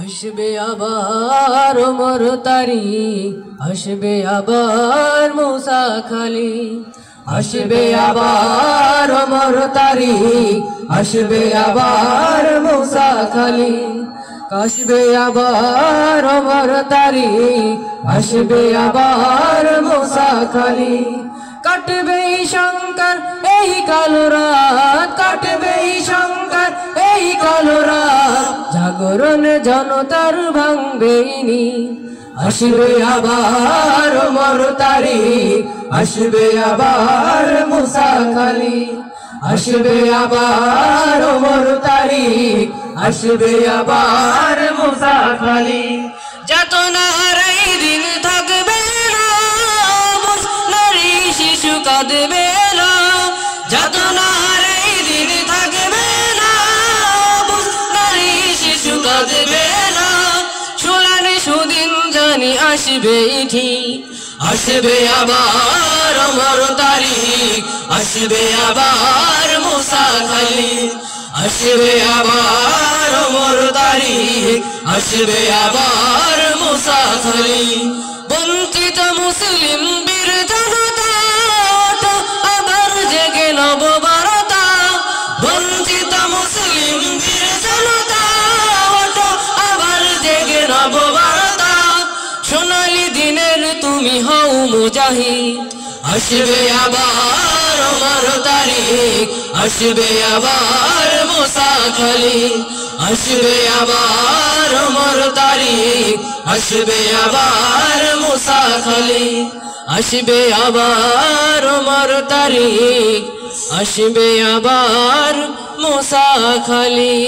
আসবে আবার ওমর তারিখ, আসবে আবার মুসাখালী, আসবে আবার ওমর তারিখ, আসবে আবার মুসাখালী, আসবে আবার ওমর তারিখ, আসবে আবার মুসাখালী। কাটবে শঙ্কর এই কালো রাত, কাটবে শঙ্কর এই কালো রাত, জাগরণ জনতার ভাঙবেইনি। আসবে আবার ওমর তারিখ, আসবে আবার মুসাখালী, আসবে আবার ওমর তারিখ, আসবে আবার মুসাখালী। যাতনার এই দিন থাকবে না, নারী শিশু কাঁদবে না, যাতনার এই দিন থাকবে না, নারী শিশু কাঁদবে না। সোনার সুদিন জানি আসবে ঠিক, আসবে আবার ওমর তারিখ, আসবে আবার মুসাখালী, আসবে আবার ওমর তারিখ, আসবে আবার মুসাখালী। বঞ্চিত মুসলিম বীর জনতা আবার জেগে নববারতা, বঞ্চিত মুসলিম বীর জনতা আবার জেগে নববারতা। সোনালী দিনের তুমি হও মুজাহিদ, আসবে আবার ওমর তারিখ, আসবে আবার মুসাখালী, আসবে আবার ওমর তারিখ, আসবে আবার মুসাখালী, আসবে আবার ওমর তারিখ, আসবে আবার মুসাখালী।